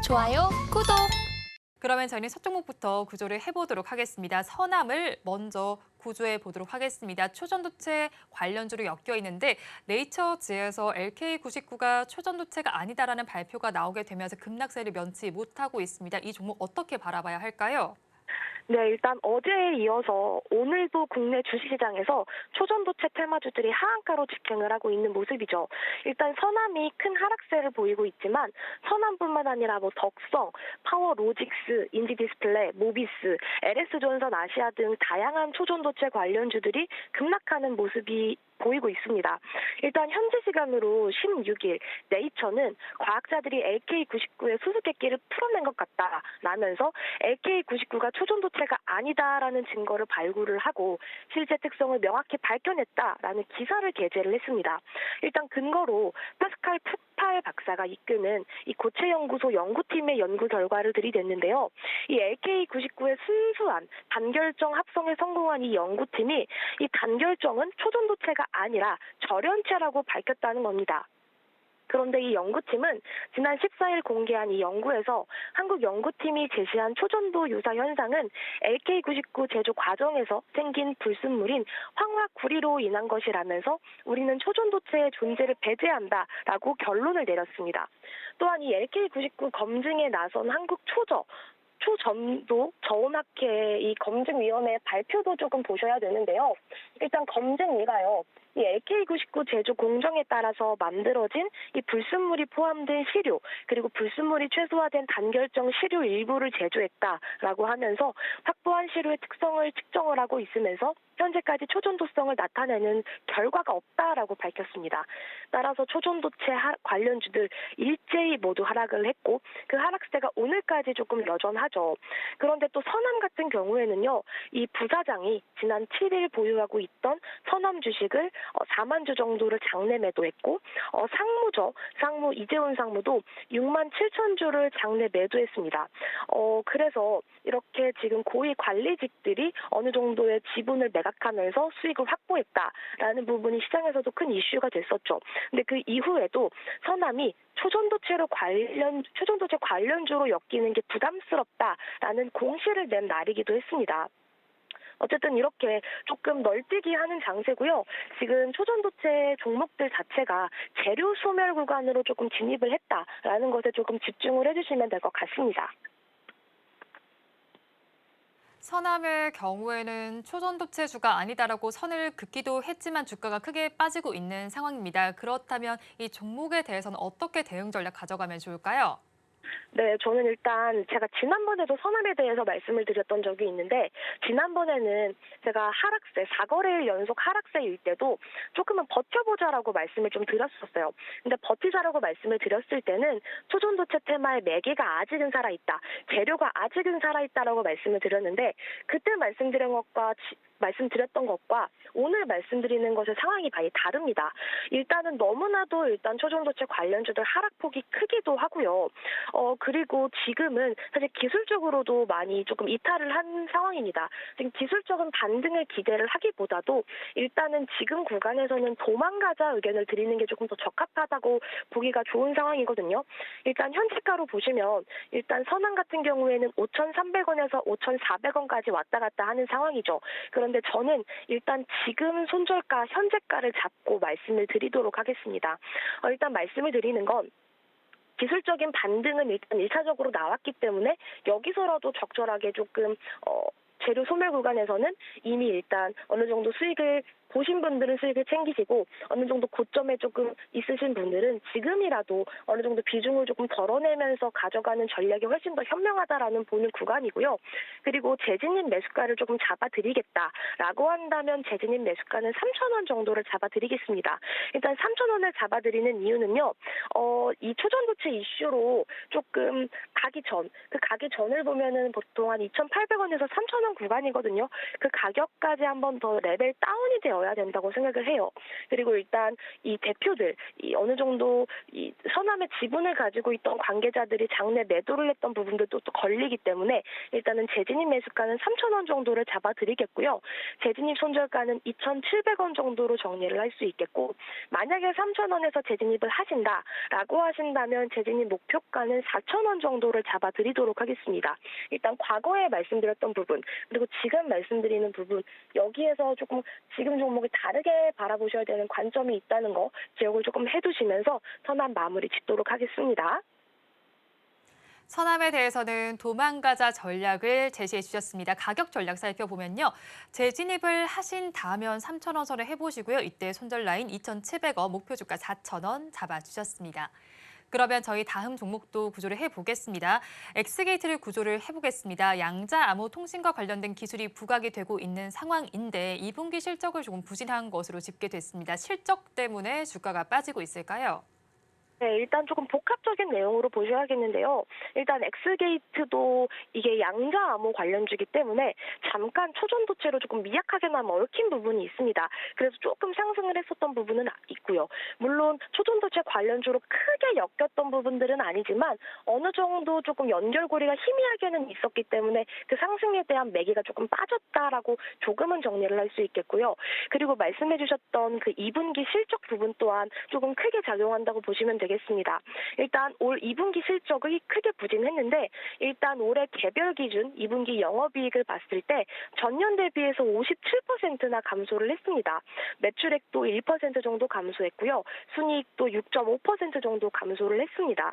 좋아요, 구독! 그러면 저희는 첫 종목부터 구조를 해보도록 하겠습니다. 서남을 먼저 구조해 보도록 하겠습니다. 초전도체 관련주로 엮여 있는데 네이처지에서 LK99가 초전도체가 아니다라는 발표가 나오게 되면서 급락세를 면치 못하고 있습니다. 이 종목 어떻게 바라봐야 할까요? 네, 일단 어제에 이어서 오늘도 국내 주식시장에서 초전도체 테마주들이 하한가로 집행을 하고 있는 모습이죠. 일단 서남이 큰 하락세를 보이고 있지만 서남뿐만 아니라 덕성, 파워로직스, 인지디스플레이, 모비스, LS전선 아시아 등 다양한 초전도체 관련주들이 급락하는 모습이 보이고 있습니다. 일단 현지 시간으로 16일 네이처는 과학자들이 LK99의 수수께끼를 풀어낸 것 같다라면서 LK99가 초전도체가 아니다라는 증거를 발굴을 하고 실제 특성을 명확히 밝혀냈다라는 기사를 게재를 했습니다. 일단 근거로 파스칼 푸팔 박사가 이끄는 이 고체연구소 연구팀의 연구 결과를 들이댔는데요. 이 LK99의 순수한 단결정 합성에 성공한 이 연구팀이 이 단결정은 초전도체가 아니라 절연체라고 밝혔다는 겁니다. 그런데 이 연구팀은 지난 14일 공개한 이 연구에서 한국 연구팀이 제시한 초전도 유사 현상은 LK99 제조 과정에서 생긴 불순물인 황화구리로 인한 것이라면서 우리는 초전도체의 존재를 배제한다라고 결론을 내렸습니다. 또한 이 LK99 검증에 나선 한국 초전도 저온학회 이 검증위원회 발표도 조금 보셔야 되는데요. 일단 검증위가요. 이 LK99 제조 공정에 따라서 만들어진 이 불순물이 포함된 시료 그리고 불순물이 최소화된 단결정 시료 일부를 제조했다라고 하면서 확보한 시료의 특성을 측정을 하고 있으면서 현재까지 초전도성을 나타내는 결과가 없다라고 밝혔습니다. 따라서 초전도체 관련주들 일제히 모두 하락을 했고 그 하락세가 오늘까지 조금 여전하죠. 그런데 또 서남 같은 경우에는요. 이 부사장이 지난 7일 보유하고 있던 서남 주식을 4만 주 정도를 장내 매도했고 상무 이재훈 상무도 6만 7천 주를 장내 매도했습니다. 그래서 이렇게 지금 고위 관리직들이 어느 정도의 지분을 매각하면서 수익을 확보했다라는 부분이 시장에서도 큰 이슈가 됐었죠. 근데 그 이후에도 서남이 초전도체 관련주로 엮이는 게 부담스럽다라는 공시를 낸 날이기도 했습니다. 어쨌든 이렇게 조금 널뛰기 하는 장세고요. 지금 초전도체 종목들 자체가 재료 소멸 구간으로 조금 진입을 했다라는 것에 조금 집중을 해주시면 될 것 같습니다. 서남의 경우에는 초전도체주가 아니다라고 선을 긋기도 했지만 주가가 크게 빠지고 있는 상황입니다. 그렇다면 이 종목에 대해서는 어떻게 대응 전략 가져가면 좋을까요? 네, 저는 일단 제가 지난번에도 서남에 대해서 말씀을 드렸던 적이 있는데 지난번에는 제가 하락세, 4거래일 연속 하락세일 때도 조금은 버텨보자라고 말씀을 좀 드렸었어요. 근데 버티자라고 말씀을 드렸을 때는 초전도체 테마의 매개가 아직은 살아있다, 재료가 아직은 살아있다라고 말씀을 드렸는데 그때 말씀드렸던 것과 오늘 말씀드리는 것의 상황이 많이 다릅니다. 일단은 너무나도 초전도체 관련주들 하락폭이 크기도 하고요. 그리고 지금은 사실 기술적으로도 많이 조금 이탈을 한 상황입니다. 지금 기술적인 반등을 기대를 하기보다도 일단은 지금 구간에서는 도망가자 의견을 드리는 게 조금 더 적합하다고 보기가 좋은 상황이거든요. 일단 현재가로 보시면 일단 선왕 같은 경우에는 5,300원에서 5,400원까지 왔다 갔다 하는 상황이죠. 그런데 저는 일단 지금 손절가, 현재가를 잡고 말씀을 드리도록 하겠습니다. 일단 말씀을 드리는 건 기술적인 반등은 일단 1차적으로 나왔기 때문에 여기서라도 적절하게 조금 재료 소멸 구간에서는 이미 일단 어느 정도 수익을 보신 분들은 수익을 챙기시고 어느 정도 고점에 조금 있으신 분들은 지금이라도 어느 정도 비중을 조금 덜어내면서 가져가는 전략이 훨씬 더 현명하다라는 보는 구간이고요. 그리고 재진입 매수가를 조금 잡아드리겠다라고 한다면 재진입 매수가는 3,000원 정도를 잡아드리겠습니다. 일단 3,000원을 잡아드리는 이유는요. 이 초전도체 이슈로 조금 가기 전을 보면은 보통 한 2,800원에서 3,000원 구간이거든요. 그 가격까지 한 번 더 레벨 다운이 되어야 된다고 생각을 해요. 그리고 일단 이 대표들, 이 어느 정도 이 서남의 지분을 가지고 있던 관계자들이 장내 매도를 했던 부분들도 또 걸리기 때문에 일단은 재진입 매수가는 3,000원 정도를 잡아드리겠고요. 재진입 손절가는 2,700원 정도로 정리를 할 수 있겠고, 만약에 3,000원에서 재진입을 하신다라고 하신다면 재진입 목표가는 4,000원 정도를 잡아드리도록 하겠습니다. 일단 과거에 말씀드렸던 부분, 그리고 지금 말씀드리는 부분, 여기에서 조금 지금 종목을 다르게 바라보셔야 되는 관점이 있다는 거 기억을 조금 해두시면서 선한 마무리 짓도록 하겠습니다. 서남에 대해서는 도망가자 전략을 제시해 주셨습니다. 가격 전략 살펴보면요. 재진입을 하신다면 3,000원 선을 해보시고요. 이때 손절 라인 2,700원, 목표 주가 4,000원 잡아주셨습니다. 그러면 저희 다음 종목도 구조를 해보겠습니다. 엑스게이트를 구조를 해보겠습니다. 양자 암호 통신과 관련된 기술이 부각이 되고 있는 상황인데 2분기 실적을 조금 부진한 것으로 집계됐습니다. 실적 때문에 주가가 빠지고 있을까요? 네, 일단 조금 복합적인 내용으로 보셔야겠는데요. 일단 엑스게이트도 이게 양자 암호 관련주기 때문에 잠깐 초전도체로 조금 미약하게나마 얽힌 부분이 있습니다. 그래서 조금 상승을 했었던 부분은 있고요. 물론 초전도체 관련주로 크게 엮였던 부분들은 아니지만 어느 정도 조금 연결고리가 희미하게는 있었기 때문에 그 상승에 대한 매기가 조금 빠졌다라고 조금은 정리를 할 수 있겠고요. 그리고 말씀해 주셨던 그 2분기 실적 부분 또한 조금 크게 작용한다고 보시면 되겠습니다. 일단 올 2분기 실적이 크게 부진했는데 일단 올해 개별 기준 2분기 영업이익을 봤을 때 전년 대비해서 57%나 감소를 했습니다. 매출액도 1% 정도 감소했고요. 순이익도 6.5% 정도 감소를 했습니다.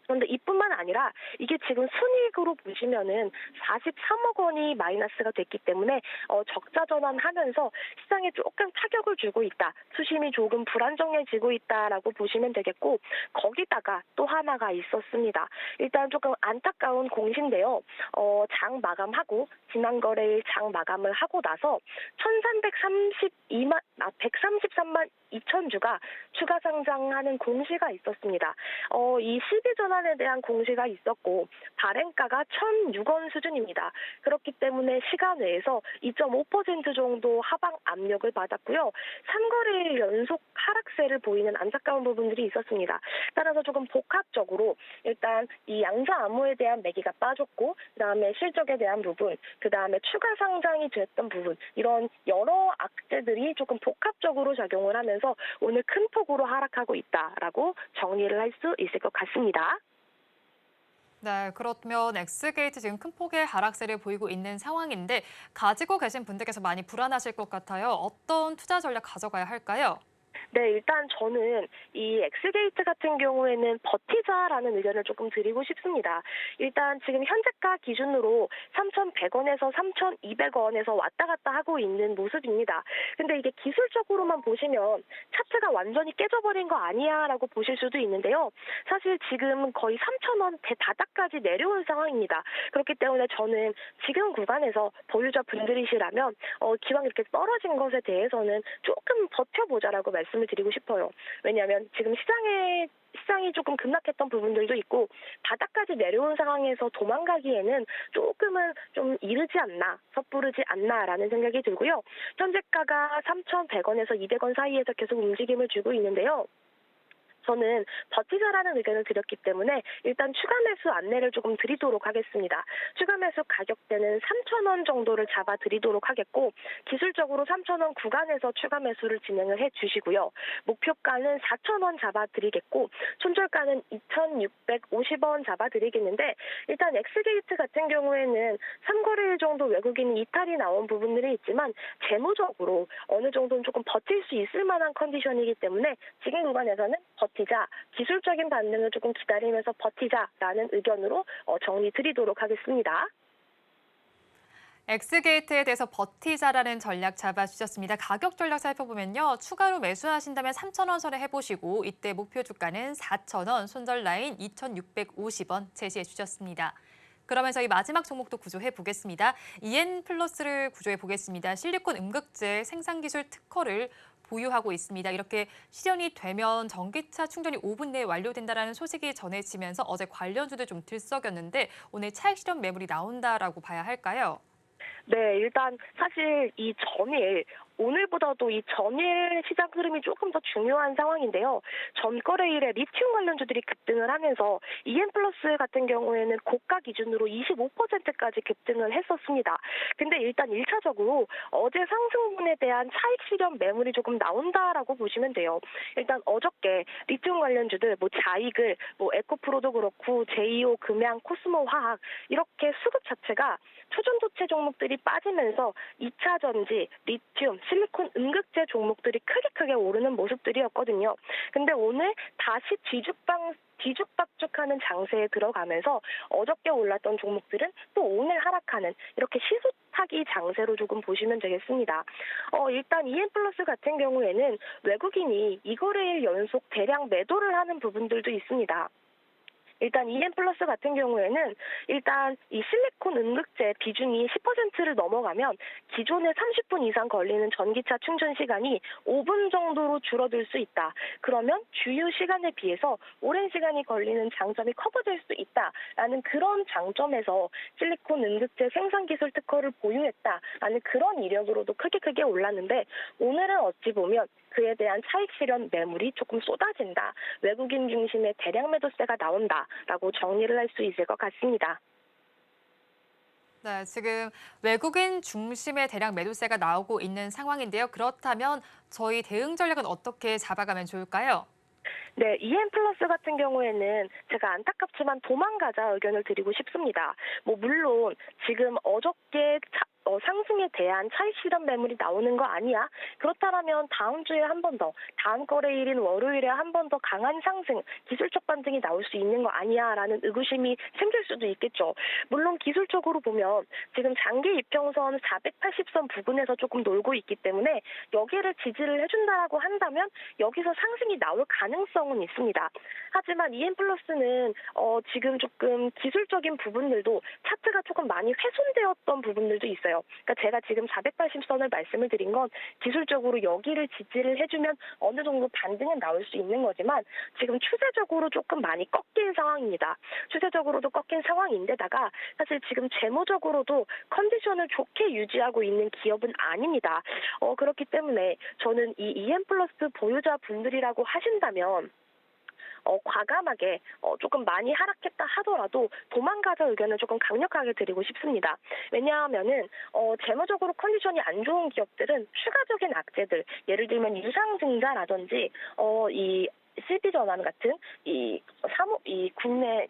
그런데 이뿐만 아니라 이게 지금 순이익으로 보시면은 43억 원이 마이너스가 됐기 때문에 적자 전환하면서 시장에 조금 타격을 주고 있다. 수심이 조금 불안정해지고 있다라고 보시면 되겠고 거기다가 또 하나가 있었습니다. 일단 조금 안타까운 공시인데요. 장 마감하고 지난 거래일 장 마감을 하고 나서 133만 2천 주가 추가 상장하는 공시가 있었습니다. 이 12전환에 대한 공시가 있었고 발행가가 1,006원 수준입니다. 그렇기 때문에 시간 내에서 2.5% 정도 하방 압력을 받았고요. 3거래일 연속 하락세를 보이는 안타까운 부분들이 있었습니다. 따라서 조금 복합적으로 일단 이 양자 암호에 대한 매기가 빠졌고 그다음에 실적에 대한 부분, 그다음에 추가 상장이 됐던 부분 이런 여러 악재들이 조금 복합적으로 작용을 하면서 오늘 큰 폭으로 하락하고 있다라고 정리를 할 수 있을 것 같습니다. 네, 그러면 엑스게이트 지금 큰 폭의 하락세를 보이고 있는 상황인데 가지고 계신 분들께서 많이 불안하실 것 같아요. 어떤 투자 전략 가져가야 할까요? 네, 일단 저는 이 엑스게이트 같은 경우에는 버티자라는 의견을 조금 드리고 싶습니다. 일단 지금 현재가 기준으로 3,100원에서 3,200원에서 왔다 갔다 하고 있는 모습입니다. 근데 이게 기술적으로만 보시면 차트가 완전히 깨져버린 거 아니야라고 보실 수도 있는데요. 사실 지금 거의 3,000원 대바닥까지 내려온 상황입니다. 그렇기 때문에 저는 지금 구간에서 보유자 분들이시라면 기왕 이렇게 떨어진 것에 대해서는 조금 버텨보자라고 말씀을 드리고 싶어요. 왜냐하면 지금 시장이 조금 급락했던 부분들도 있고 바닥까지 내려온 상황에서 도망가기에는 조금은 좀 이르지 않나, 섣부르지 않나라는 생각이 들고요. 현재가가 3,100원에서 200원 사이에서 계속 움직임을 주고 있는데요. 저는 버티자라는 의견을 드렸기 때문에 일단 추가 매수 안내를 조금 드리도록 하겠습니다. 추가 매수 가격대는 3,000원 정도를 잡아드리도록 하겠고 기술적으로 3,000원 구간에서 추가 매수를 진행을 해주시고요. 목표가는 4,000원 잡아드리겠고 손절가는 2,650원 잡아드리겠는데 일단 엑스게이트 같은 경우에는 3거래일 정도 외국인 이탈이 나온 부분들이 있지만 재무적으로 어느 정도는 조금 버틸 수 있을 만한 컨디션이기 때문에 지금 구간에서는 버티자, 기술적인 반등을 조금 기다리면서 버티자라는 의견으로 정리 드리도록 하겠습니다. 엑스게이트에 대해서 버티자라는 전략 잡아주셨습니다. 가격 전략 살펴보면요. 추가로 매수하신다면 3,000원 선에 해보시고 이때 목표 주가는 4,000원, 손절 라인 2,650원 제시해 주셨습니다. 그러면 저희 마지막 종목도 구조해 보겠습니다. EN 플러스를 구조해 보겠습니다. 실리콘 음극재 생산기술 특허를 보유하고 있습니다. 이렇게 실현이 되면 전기차 충전이 5분 내에 완료된다는 소식이 전해지면서 어제 관련주들 좀 들썩였는데 오늘 차익 실현 매물이 나온다라고 봐야 할까요? 네, 일단 사실 이 전일 오늘보다도 이 전일 시장 흐름이 조금 더 중요한 상황인데요. 전거래일에 리튬 관련주들이 급등을 하면서 EM 플러스 같은 경우에는 고가 기준으로 25%까지 급등을 했었습니다. 근데 일단 1차적으로 어제 상승분에 대한 차익 실현 매물이 조금 나온다라고 보시면 돼요. 일단 어저께 리튬 관련주들 자이글, 에코프로도 그렇고 제이오 금양, 코스모 화학 이렇게 수급 자체가 초전도체 종목들이 빠지면서 2차 전지, 리튬, 실리콘 음극재 종목들이 크게 오르는 모습들이었거든요. 근데 오늘 다시 뒤죽박죽하는 장세에 들어가면서 어저께 올랐던 종목들은 또 오늘 하락하는 이렇게 시소타기 장세로 조금 보시면 되겠습니다. 일단 EM 플러스 같은 경우에는 외국인이 이거래일 연속 대량 매도를 하는 부분들도 있습니다. 일단 EM 플러스 같은 경우에는 일단 이 실리콘 음극재 비중이 10%를 넘어가면 기존에 30분 이상 걸리는 전기차 충전 시간이 5분 정도로 줄어들 수 있다. 그러면 주유 시간에 비해서 오랜 시간이 걸리는 장점이 커버될 수 있다라는 그런 장점에서 실리콘 음극재 생산 기술 특허를 보유했다라는 그런 이력으로도 크게 올랐는데 오늘은 어찌 보면 그에 대한 차익 실현 매물이 조금 쏟아진다. 외국인 중심의 대량 매도세가 나온다라고 정리를 할 수 있을 것 같습니다. 네, 지금 외국인 중심의 대량 매도세가 나오고 있는 상황인데요. 그렇다면 저희 대응 전략은 어떻게 잡아가면 좋을까요? 네, EM 플러스 같은 경우에는 제가 안타깝지만 도망가자 의견을 드리고 싶습니다. 물론 지금 어저께 상승에 대한 차익 실현 매물이 나오는 거 아니야? 그렇다면 다음 주에 한 번 더, 다음 거래일인 월요일에 한 번 더 강한 상승, 기술적 반등이 나올 수 있는 거 아니야? 라는 의구심이 생길 수도 있겠죠. 물론 기술적으로 보면 지금 장기 이평선 480선 부근에서 조금 놀고 있기 때문에 여기를 지지를 해준다라고 한다면 여기서 상승이 나올 가능성은 있습니다. 하지만 EM 플러스는 지금 조금 기술적인 부분들도 차트가 조금 많이 훼손되었던 부분들도 있어요. 그러니까 제가 지금 480선을 말씀을 드린 건 기술적으로 여기를 지지를 해주면 어느 정도 반등은 나올 수 있는 거지만 지금 추세적으로 조금 많이 꺾인 상황입니다. 추세적으로도 꺾인 상황인데다가 사실 지금 재무적으로도 컨디션을 좋게 유지하고 있는 기업은 아닙니다. 그렇기 때문에 저는 이 EM 플러스 보유자 분들이라고 하신다면 과감하게 조금 많이 하락했다 하더라도 도망가자 의견을 조금 강력하게 드리고 싶습니다. 왜냐하면은 재무적으로 컨디션이 안 좋은 기업들은 추가적인 악재들, 예를 들면 유상증자라든지 이 CB전환 같은 이 국내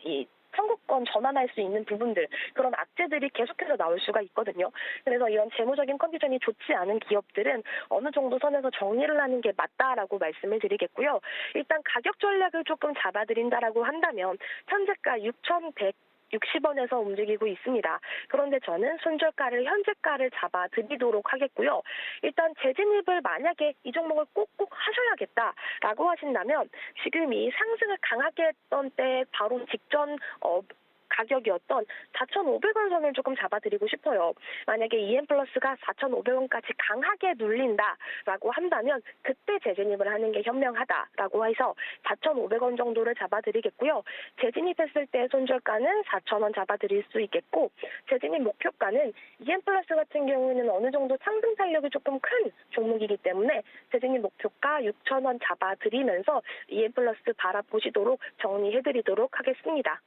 청구권 전환할 수 있는 부분들, 그런 악재들이 계속해서 나올 수가 있거든요. 그래서 이런 재무적인 컨디션이 좋지 않은 기업들은 어느 정도 선에서 정리를 하는 게 맞다라고 말씀을 드리겠고요. 일단 가격 전략을 조금 잡아드린다라고 한다면 현재가 6,160원에서 움직이고 있습니다. 그런데 저는 손절가를 현재가를 잡아드리도록 하겠고요. 일단 재진입을 만약에 이 종목을 꼭꼭 하셔야겠다라고 하신다면 지금 이 상승을 강하게 했던 때 바로 직전 가격이었던 4,500원 선을 조금 잡아드리고 싶어요. 만약에 EM 플러스가 4,500원까지 강하게 눌린다라고 한다면 그때 재진입을 하는 게 현명하다라고 해서 4,500원 정도를 잡아드리겠고요. 재진입했을 때 손절가는 4,000원 잡아드릴 수 있겠고 재진입 목표가는 EM 플러스 같은 경우에는 어느 정도 상승 탄력이 조금 큰 종목이기 때문에 재진입 목표가 6,000원 잡아드리면서 EM 플러스 바라보시도록 정리해드리도록 하겠습니다.